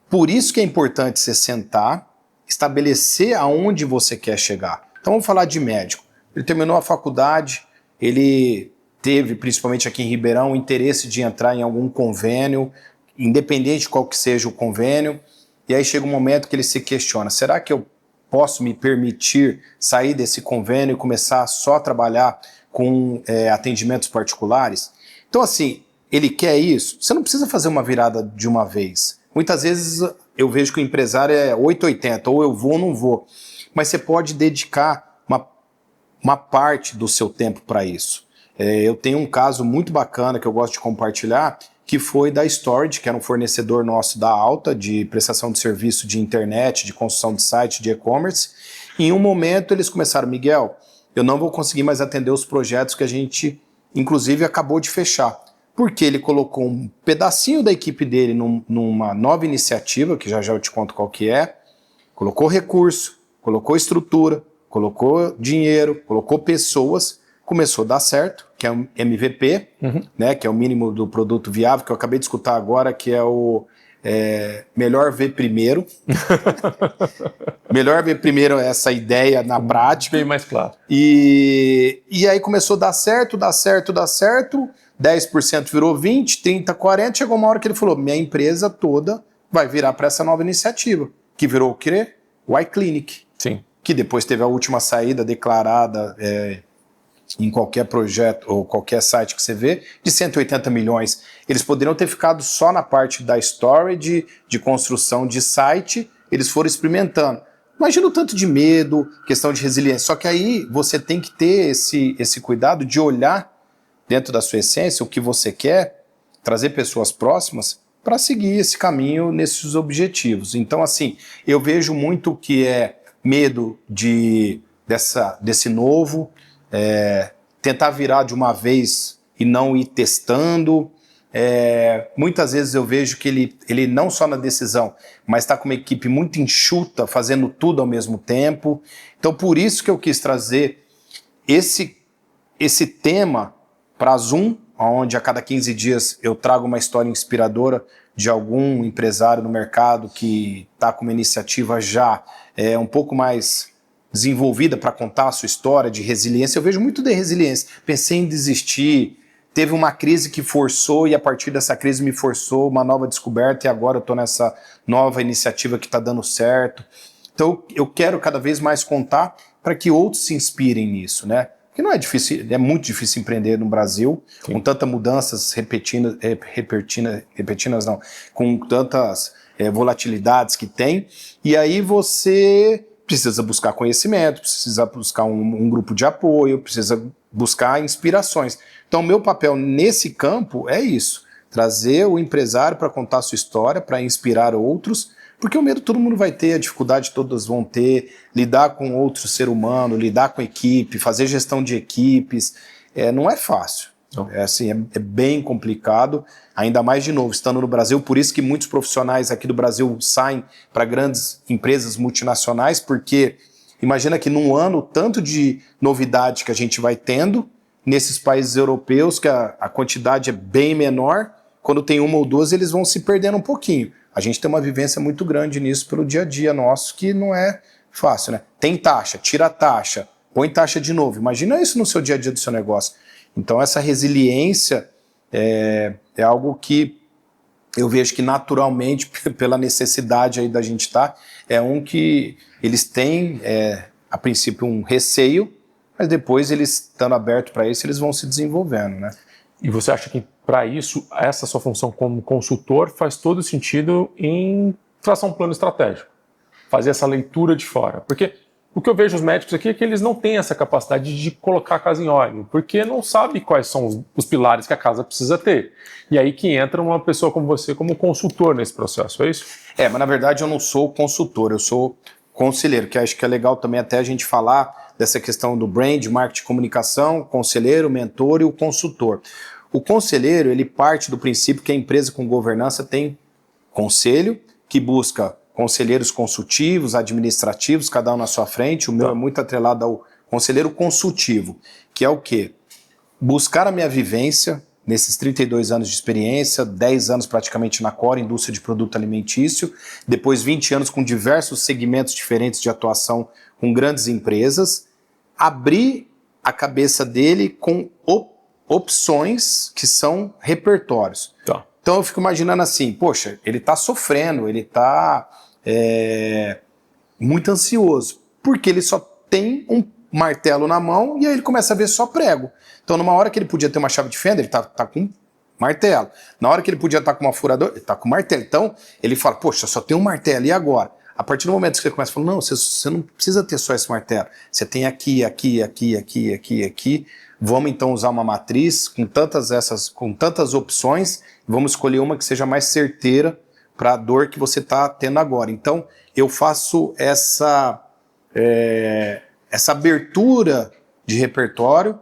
Por isso que é importante você sentar, estabelecer aonde você quer chegar. Então, vamos falar de médico. Ele terminou a faculdade, ele teve, principalmente aqui em Ribeirão, o interesse de entrar em algum convênio, independente de qual que seja o convênio. E aí chega um momento que ele se questiona, será que eu posso me permitir sair desse convênio e começar só a trabalhar com atendimentos particulares? Então assim, ele quer isso? Você não precisa fazer uma virada de uma vez. Muitas vezes eu vejo que o empresário é 880, ou eu vou ou não vou. Mas você pode dedicar uma parte do seu tempo para isso. Eu tenho um caso muito bacana que eu gosto de compartilhar, que foi da Storage, que era um fornecedor nosso da Alta, de prestação de serviço de internet, de construção de site, de e-commerce. Em um momento eles começaram, Miguel, eu não vou conseguir mais atender os projetos que a gente, inclusive, acabou de fechar. Porque ele colocou um pedacinho da equipe dele numa nova iniciativa, que já eu te conto qual que é, colocou recurso, colocou estrutura, colocou dinheiro, colocou pessoas, começou a dar certo, que é um MVP, né, que é o mínimo do produto viável, que eu acabei de escutar agora, que é o melhor ver primeiro. Melhor ver primeiro essa ideia na prática. Bem mais claro. E aí começou a dar certo, 10% virou 20%, 30%, 40%, chegou uma hora que ele falou, minha empresa toda vai virar para essa nova iniciativa, que virou o quê? O iClinic. Sim. Que depois teve a última saída declarada em qualquer projeto ou qualquer site que você vê, de 180 milhões. Eles poderiam ter ficado só na parte da storage, de construção de site, eles foram experimentando. Imagina o tanto de medo, questão de resiliência. Só que aí você tem que ter esse cuidado de olhar dentro da sua essência o que você quer, trazer pessoas próximas para seguir esse caminho nesses objetivos. Então, assim, eu vejo muito que é medo desse novo, tentar virar de uma vez e não ir testando. Muitas vezes eu vejo que ele não só na decisão, mas está com uma equipe muito enxuta, fazendo tudo ao mesmo tempo. Então, por isso que eu quis trazer esse tema para a Zoom, onde a cada 15 dias eu trago uma história inspiradora de algum empresário no mercado que está com uma iniciativa já um pouco mais desenvolvida para contar a sua história de resiliência. Eu vejo muito de resiliência. Pensei em desistir, teve uma crise que forçou e a partir dessa crise me forçou uma nova descoberta e agora eu estou nessa nova iniciativa que está dando certo. Então eu quero cada vez mais contar para que outros se inspirem nisso, né? Porque não é difícil, é muito difícil empreender no Brasil, sim, com tantas mudanças repetidas não, com tantas volatilidades que tem, e aí você precisa buscar conhecimento, precisa buscar um grupo de apoio, precisa buscar inspirações. Então, meu papel nesse campo é isso, trazer o empresário para contar a sua história, para inspirar outros, porque o medo todo mundo vai ter, a dificuldade todos vão ter, lidar com outro ser humano, lidar com equipe, fazer gestão de equipes, não é fácil. É bem complicado, ainda mais de novo, estando no Brasil, por isso que muitos profissionais aqui do Brasil saem para grandes empresas multinacionais, porque imagina que num ano, tanto de novidade que a gente vai tendo, nesses países europeus, que a quantidade é bem menor, quando tem uma ou duas eles vão se perdendo um pouquinho. A gente tem uma vivência muito grande nisso pelo dia a dia nosso, que não é fácil, né? Tem taxa, tira a taxa, põe taxa de novo. Imagina isso no seu dia a dia do seu negócio. Então essa resiliência é algo que eu vejo que naturalmente, pela necessidade aí da gente estar, que eles têm, a princípio, um receio, mas depois eles, estando abertos para isso, eles vão se desenvolvendo, né? E você acha que para isso, essa sua função como consultor faz todo sentido em traçar um plano estratégico, fazer essa leitura de fora? Porque o que eu vejo os médicos aqui é que eles não têm essa capacidade de colocar a casa em ordem, porque não sabe quais são os pilares que a casa precisa ter. E aí que entra uma pessoa como você como consultor nesse processo, é isso? Mas na verdade eu não sou consultor, eu sou conselheiro, que acho que é legal também até a gente falar dessa questão do brand, marketing, comunicação, conselheiro, mentor e o consultor. O conselheiro, ele parte do princípio que a empresa com governança tem conselho, que busca conselheiros consultivos, administrativos, cada um na sua frente. O meu é muito atrelado ao conselheiro consultivo, que é o quê? Buscar a minha vivência nesses 32 anos de experiência, 10 anos praticamente na Core, indústria de produto alimentício, depois 20 anos com diversos segmentos diferentes de atuação com grandes empresas, abrir a cabeça dele com opções que são repertórios. Tá. Então eu fico imaginando assim, poxa, ele está sofrendo, ele está muito ansioso, porque ele só tem um martelo na mão e aí ele começa a ver só prego. Então numa hora que ele podia ter uma chave de fenda, ele tá com martelo. Na hora que ele podia estar com uma furadora, ele tá com martelo. Então ele fala, poxa, só tem um martelo, e agora? A partir do momento que você começa a falar, não, você não precisa ter só esse martelo, você tem aqui, vamos então usar uma matriz com tantas opções, vamos escolher uma que seja mais certeira para a dor que você está tendo agora. Então eu faço essa abertura de repertório,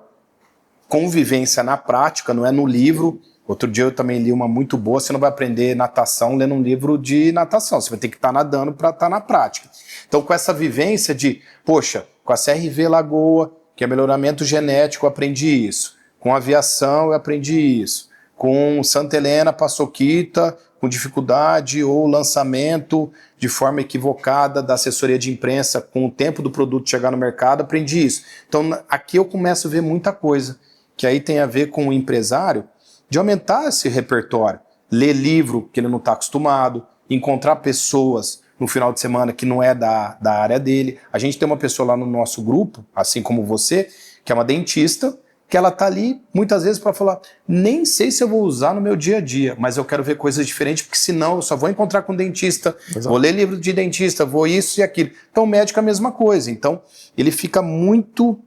convivência na prática, não é no livro. Outro dia eu também li uma muito boa, você não vai aprender natação lendo um livro de natação, você vai ter que estar nadando para estar na prática. Então com essa vivência de, poxa, com a CRV Lagoa, que é melhoramento genético, eu aprendi isso. Com aviação, eu aprendi isso. Com Santa Helena, Paçoquita, com dificuldade ou lançamento de forma equivocada da assessoria de imprensa, com o tempo do produto chegar no mercado, aprendi isso. Então, aqui eu começo a ver muita coisa, que aí tem a ver com o empresário, de aumentar esse repertório, ler livro que ele não está acostumado, encontrar pessoas no final de semana que não é da área dele. A gente tem uma pessoa lá no nosso grupo, assim como você, que é uma dentista, que ela tá ali muitas vezes para falar, nem sei se eu vou usar no meu dia a dia, mas eu quero ver coisas diferentes, porque senão eu só vou encontrar com dentista, Exato. Vou ler livro de dentista, vou isso e aquilo. Então o médico é a mesma coisa. Então ele fica muito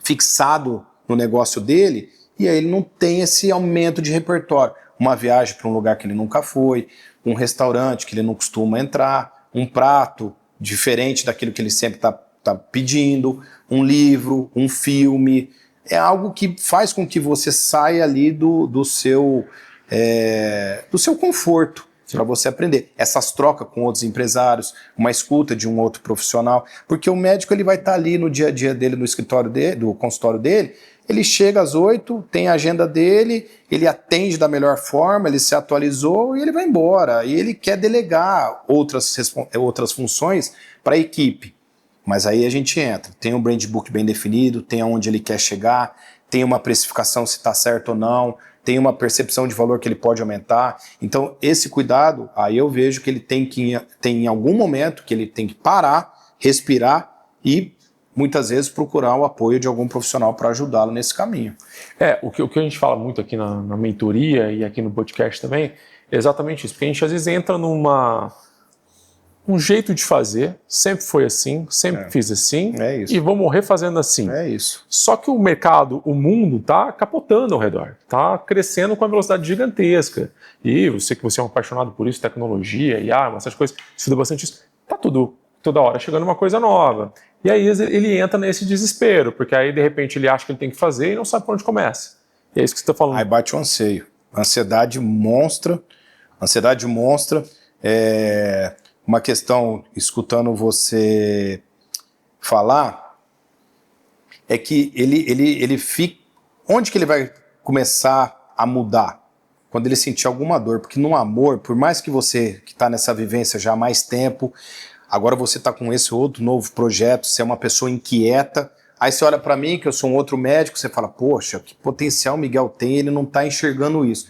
fixado no negócio dele e aí ele não tem esse aumento de repertório. Uma viagem para um lugar que ele nunca foi, um restaurante que ele não costuma entrar, um prato diferente daquilo que ele sempre tá pedindo, um livro, um filme. É algo que faz com que você saia ali do seu conforto para você aprender. Essas trocas com outros empresários, uma escuta de um outro profissional, porque o médico ele vai estar ali no dia a dia dele, no escritório dele, do consultório dele, ele chega às 8, tem a agenda dele, ele atende da melhor forma, ele se atualizou e ele vai embora. E ele quer delegar outras funções para a equipe. Mas aí a gente entra, tem um brand book bem definido, tem aonde ele quer chegar, tem uma precificação se está certo ou não, tem uma percepção de valor que ele pode aumentar. Então esse cuidado, aí eu vejo que ele tem em algum momento que ele tem que parar, respirar e muitas vezes procurar o apoio de algum profissional para ajudá-lo nesse caminho. O que a gente fala muito aqui na mentoria e aqui no podcast também é exatamente isso, porque a gente às vezes entra um jeito de fazer, sempre foi assim, sempre fiz assim, e vou morrer fazendo assim. É isso. Só que o mercado, o mundo, está capotando ao redor, está crescendo com uma velocidade gigantesca. E eu sei que você é um apaixonado por isso, tecnologia, IA, essas coisas, estuda bastante isso, está toda hora chegando uma coisa nova. E aí ele entra nesse desespero, porque aí de repente ele acha que ele tem que fazer e não sabe por onde começa. E é isso que você está falando. Aí bate o anseio. Ansiedade monstra. Uma questão, escutando você falar, é que ele fica... Onde que ele vai começar a mudar? Quando ele sentir alguma dor. Porque no amor, por mais que você que está nessa vivência já há mais tempo, agora você está com esse outro novo projeto, você é uma pessoa inquieta, aí você olha para mim, que eu sou um outro médico, você fala, poxa, que potencial o Miguel tem, ele não está enxergando isso.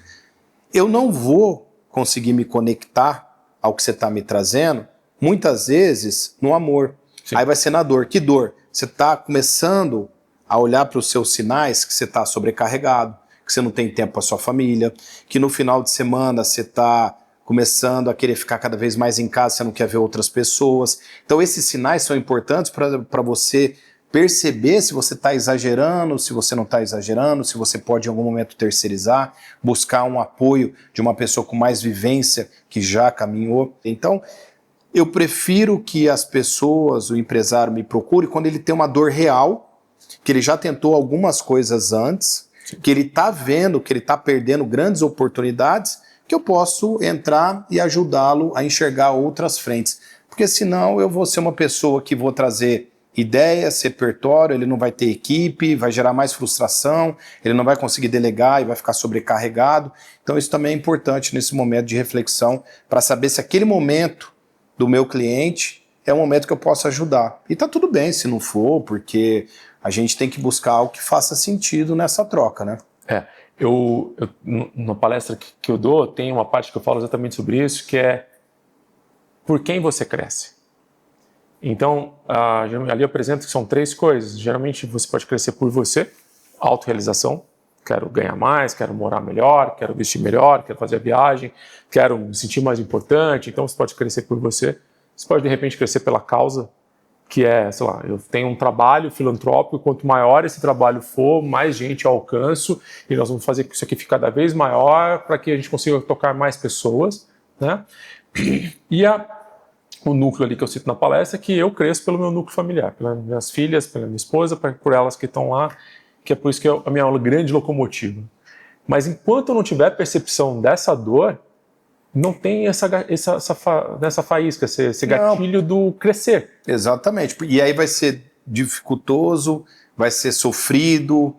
Eu não vou conseguir me conectar ao que você está me trazendo, muitas vezes no amor. Sim. Aí vai ser na dor. Que dor? Você está começando a olhar para os seus sinais que você está sobrecarregado, que você não tem tempo para sua família, que no final de semana você está começando a querer ficar cada vez mais em casa, você não quer ver outras pessoas. Então esses sinais são importantes para você perceber se você está exagerando, se você não está exagerando, se você pode em algum momento terceirizar, buscar um apoio de uma pessoa com mais vivência que já caminhou. Então, eu prefiro que as pessoas, o empresário me procure quando ele tem uma dor real, que ele já tentou algumas coisas antes, Sim. que ele está vendo que ele está perdendo grandes oportunidades, que eu posso entrar e ajudá-lo a enxergar outras frentes. Porque senão eu vou ser uma pessoa que vou trazer ideias, repertório, ele não vai ter equipe, vai gerar mais frustração, ele não vai conseguir delegar e vai ficar sobrecarregado. Então isso também é importante nesse momento de reflexão para saber se aquele momento do meu cliente é um momento que eu posso ajudar. E tá tudo bem se não for, porque a gente tem que buscar algo que faça sentido nessa troca, né? Eu na palestra que eu dou, tem uma parte que eu falo exatamente sobre isso, que é por quem você cresce. Então, ali eu apresento que são 3 coisas. Geralmente você pode crescer por você, autorrealização, quero ganhar mais, quero morar melhor, quero vestir melhor, quero fazer a viagem, quero me sentir mais importante. Então você pode crescer por você. Você pode de repente crescer pela causa, que é, sei lá, eu tenho um trabalho filantrópico, quanto maior esse trabalho for, mais gente eu alcanço, e nós vamos fazer que isso aqui fique cada vez maior para que a gente consiga tocar mais pessoas, né? E o núcleo ali que eu cito na palestra é que eu cresço pelo meu núcleo familiar, pelas minhas filhas, pela minha esposa, por elas que estão lá, que é por isso que é a minha grande locomotiva. Mas enquanto eu não tiver percepção dessa dor, não tem essa faísca, esse gatilho do crescer. Exatamente. E aí vai ser dificultoso, vai ser sofrido.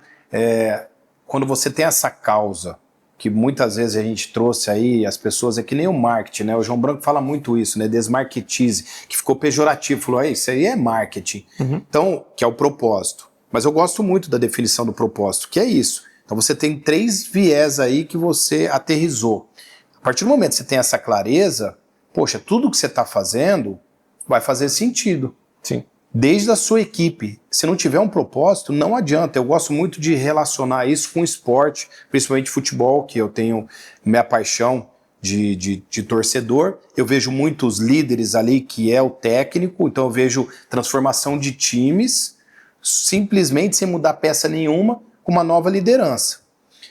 Quando você tem essa causa, que muitas vezes a gente trouxe aí, as pessoas, é que nem o marketing, né? O João Branco fala muito isso, né? Desmarketize, que ficou pejorativo, falou, isso aí é marketing. Então, que é o propósito. Mas eu gosto muito da definição do propósito, que é isso. Então você tem 3 viés aí que você aterrizou. A partir do momento que você tem essa clareza, poxa, tudo que você está fazendo vai fazer sentido. Sim. Desde a sua equipe. Se não tiver um propósito, não adianta. Eu gosto muito de relacionar isso com esporte, principalmente futebol, que eu tenho minha paixão de torcedor. Eu vejo muitos líderes ali que é o técnico, então eu vejo transformação de times, simplesmente sem mudar peça nenhuma, com uma nova liderança.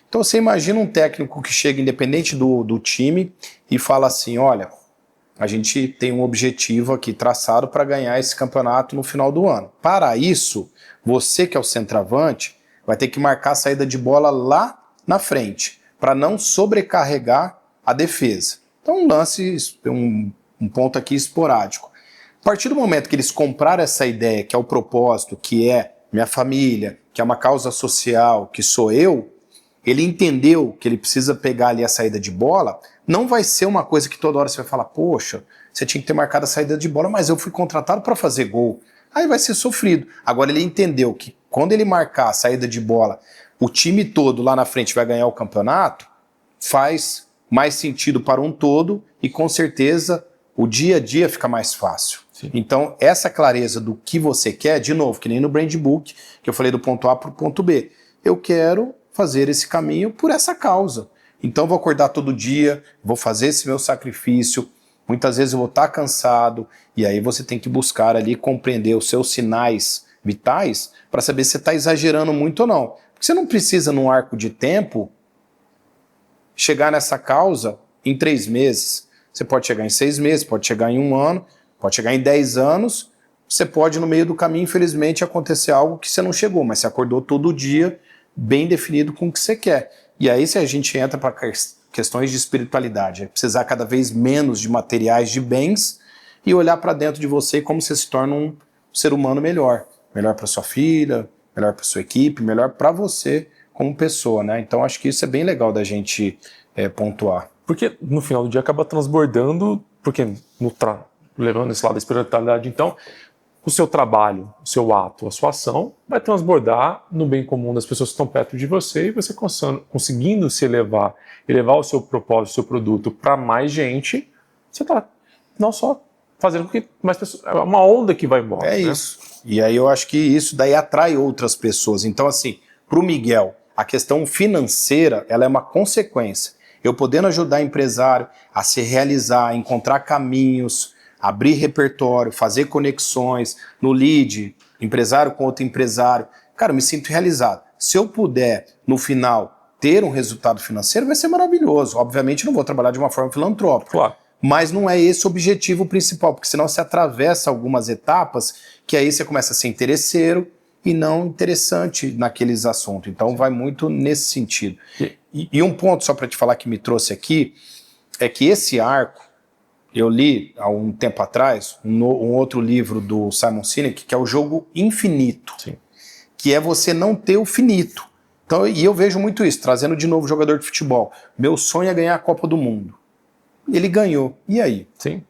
Então você imagina um técnico que chega independente do time e fala assim, olha, a gente tem um objetivo aqui traçado para ganhar esse campeonato no final do ano. Para isso, você que é o centroavante, vai ter que marcar a saída de bola lá na frente, para não sobrecarregar a defesa. Então um lance, um ponto aqui esporádico. A partir do momento que eles compraram essa ideia, que é o propósito, que é minha família, que é uma causa social, que sou eu, ele entendeu que ele precisa pegar ali a saída de bola, não vai ser uma coisa que toda hora você vai falar, poxa, você tinha que ter marcado a saída de bola, mas eu fui contratado para fazer gol. Aí vai ser sofrido. Agora ele entendeu que quando ele marcar a saída de bola, o time todo lá na frente vai ganhar o campeonato, faz mais sentido para um todo e com certeza o dia a dia fica mais fácil. Sim. Então essa clareza do que você quer, de novo, que nem no Brand Book, que eu falei do ponto A para o ponto B, eu quero fazer esse caminho por essa causa. Então vou acordar todo dia, vou fazer esse meu sacrifício, muitas vezes eu vou estar cansado, e aí você tem que buscar ali compreender os seus sinais vitais para saber se você está exagerando muito ou não. Porque você não precisa, num arco de tempo, chegar nessa causa em 3 meses. Você pode chegar em 6 meses, pode chegar em 1 ano, pode chegar em 10 anos, você pode no meio do caminho, infelizmente, acontecer algo que você não chegou, mas você acordou todo dia bem definido com o que você quer. E aí se a gente entra para questões de espiritualidade, é precisar cada vez menos de materiais, de bens, e olhar para dentro de você como você se torna um ser humano melhor. Melhor para sua filha, melhor para sua equipe, melhor para você como pessoa, né? Então acho que isso é bem legal da gente pontuar. Porque no final do dia acaba transbordando, porque levando esse lado da espiritualidade, então, o seu trabalho, o seu ato, a sua ação vai transbordar no bem comum das pessoas que estão perto de você e você conseguindo se elevar o seu propósito, o seu produto para mais gente, você está não só fazendo com que mais pessoas... É uma onda que vai embora. É, né? Isso. E aí eu acho que isso daí atrai outras pessoas. Então assim, para o Miguel, a questão financeira, ela é uma consequência. Eu podendo ajudar empresário a se realizar, a encontrar caminhos, abrir repertório, fazer conexões no lead, empresário com outro empresário. Cara, eu me sinto realizado. Se eu puder, no final, ter um resultado financeiro, vai ser maravilhoso. Obviamente, não vou trabalhar de uma forma filantrópica. Claro. Mas não é esse o objetivo principal, porque senão você atravessa algumas etapas que aí você começa a ser interesseiro e não interessante naqueles assuntos. Então, vai muito nesse sentido. E um ponto, só para te falar, que me trouxe aqui, é que esse arco, eu li há um tempo atrás um outro livro do Simon Sinek, que é o Jogo Infinito. Sim. Que é você não ter o finito. Então, e eu vejo muito isso, trazendo de novo jogador de futebol. Meu sonho é ganhar a Copa do Mundo. Ele ganhou. E aí? Sim.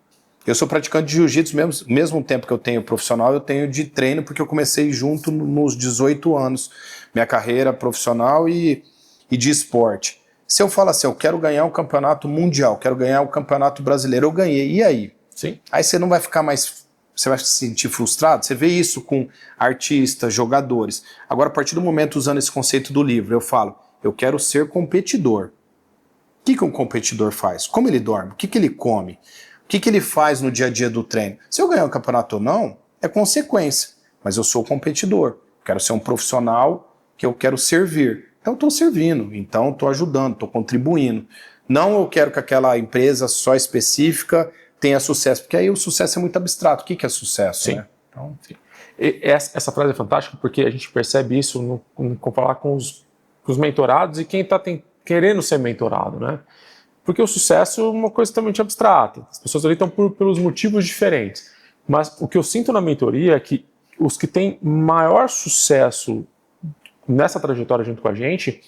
Eu sou praticante de jiu-jitsu, mesmo tempo que eu tenho profissional, eu tenho de treino, porque eu comecei junto nos 18 anos, minha carreira profissional e de esporte. Se eu falo assim, eu quero ganhar um campeonato mundial, quero ganhar um campeonato brasileiro, eu ganhei, e aí? Sim. Aí você não vai ficar mais, você vai se sentir frustrado? Você vê isso com artistas, jogadores. Agora, a partir do momento, usando esse conceito do livro, eu falo, eu quero ser competidor. O que um competidor faz? Como ele dorme? O que ele come? O que ele faz no dia a dia do treino? Se eu ganhar um campeonato ou não, é consequência, mas eu sou competidor. Quero ser um profissional que eu quero servir. Então eu estou servindo, então estou ajudando, estou contribuindo. Não eu quero que aquela empresa só específica tenha sucesso, porque aí o sucesso é muito abstrato. O que é sucesso? Sim. Né? Então, sim. Essa frase é fantástica porque a gente percebe isso com falar com os mentorados e quem está querendo ser mentorado, né? Porque o sucesso é uma coisa totalmente abstrata. As pessoas ali estão pelos motivos diferentes. Mas o que eu sinto na mentoria é que os que têm maior sucesso nessa trajetória junto com a gente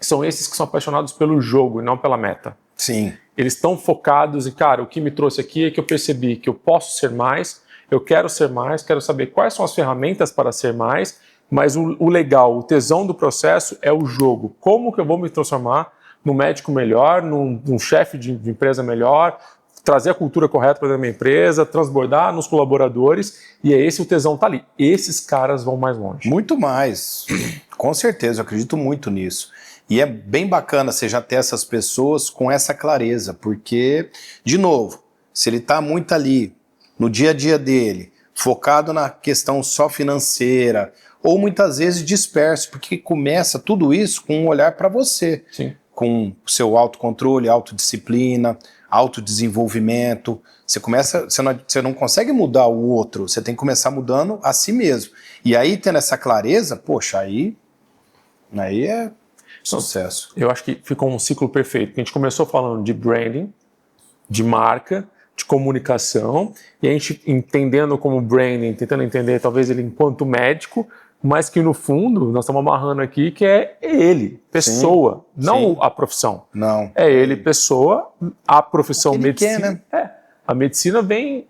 são esses que são apaixonados pelo jogo e não pela meta. Sim. Eles estão focados em, cara, o que me trouxe aqui é que eu percebi que eu posso ser mais, eu quero ser mais, quero saber quais são as ferramentas para ser mais, mas o legal, o tesão do processo é o jogo. Como que eu vou me transformar num médico melhor, num chefe de empresa melhor, trazer a cultura correta para a minha empresa, transbordar nos colaboradores, e é esse o tesão tá ali. Esses caras vão mais longe. Muito mais. Com certeza, eu acredito muito nisso. E é bem bacana você já ter essas pessoas com essa clareza, porque, de novo, se ele está muito ali, no dia a dia dele, focado na questão só financeira, ou muitas vezes disperso, porque começa tudo isso com um olhar para você. Sim. Com o seu autocontrole, autodisciplina, autodesenvolvimento. Você não consegue mudar o outro, você tem que começar mudando a si mesmo. E aí, tendo essa clareza, poxa, aí é sucesso. Eu acho que ficou um ciclo perfeito. A gente começou falando de branding, de marca, de comunicação, e a gente entendendo como branding, tentando entender talvez ele enquanto médico, mas que no fundo nós estamos amarrando aqui que é ele, pessoa, sim, não sim. A profissão. Não. É ele, pessoa, a profissão medicina. Quer, né? A medicina vem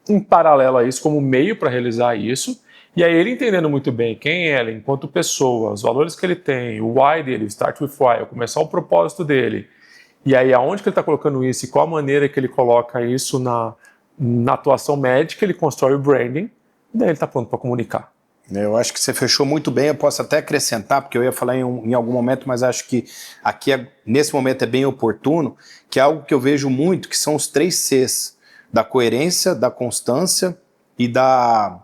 em paralelo a isso como meio para realizar isso. E aí ele entendendo muito bem quem é ele enquanto pessoa, os valores que ele tem, o why dele, start with why, começar o propósito dele. E aí aonde que ele está colocando isso e qual a maneira que ele coloca isso na atuação médica, ele constrói o branding e daí ele está pronto para comunicar. Eu acho que você fechou muito bem, eu posso até acrescentar, porque eu ia falar em algum momento, mas acho que aqui nesse momento é bem oportuno, que é algo que eu vejo muito, que são os 3 Cs, da coerência, da constância e da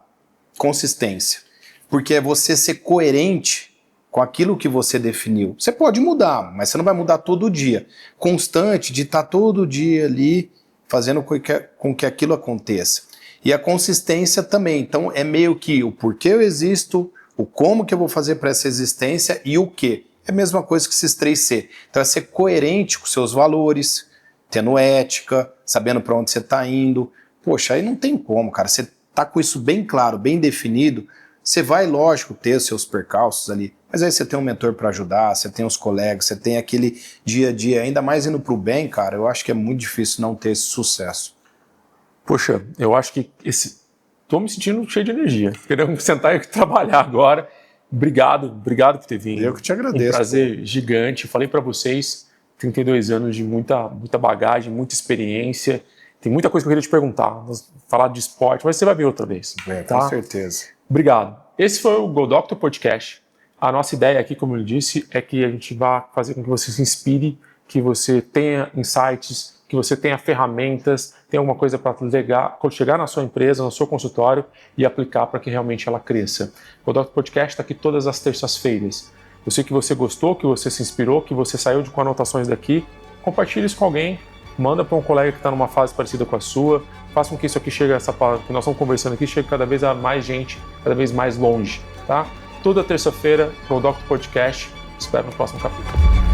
consistência. Porque é você ser coerente com aquilo que você definiu. Você pode mudar, mas você não vai mudar todo dia. Constante de estar todo dia ali fazendo com que aquilo aconteça. E a consistência também. Então é meio que o porquê eu existo, o como que eu vou fazer para essa existência e o quê. É a mesma coisa que esses 3 C. Então é ser coerente com seus valores, tendo ética, sabendo para onde você está indo. Poxa, aí não tem como, cara. Você tá com isso bem claro, bem definido, você vai, lógico, ter os seus percalços ali, mas aí você tem um mentor para ajudar, você tem os colegas, você tem aquele dia a dia, ainda mais indo pro bem, cara, eu acho que é muito difícil não ter esse sucesso. Poxa, eu acho que tô me sentindo cheio de energia, querendo sentar e trabalhar agora. Obrigado por ter vindo. Eu que te agradeço. Um prazer gigante. Falei para vocês, 32 anos de muita bagagem, muita experiência. Tem muita coisa que eu queria te perguntar, falar de esporte, mas você vai vir outra vez. Tá? Com certeza. Obrigado. Esse foi o Go Doctor Podcast. A nossa ideia aqui, como eu disse, é que a gente vá fazer com que você se inspire, que você tenha insights, que você tenha ferramentas, tenha alguma coisa para chegar na sua empresa, no seu consultório e aplicar para que realmente ela cresça. O Go Doctor Podcast está aqui todas as terças-feiras. Eu sei que você gostou, que você se inspirou, que você saiu com anotações daqui. Compartilhe isso com alguém. Manda para um colega que está numa fase parecida com a sua, faça com que isso aqui chegue, que nós estamos conversando aqui, chegue cada vez a mais gente, cada vez mais longe, tá? Toda terça-feira, Go Doctor Podcast, espero no próximo capítulo.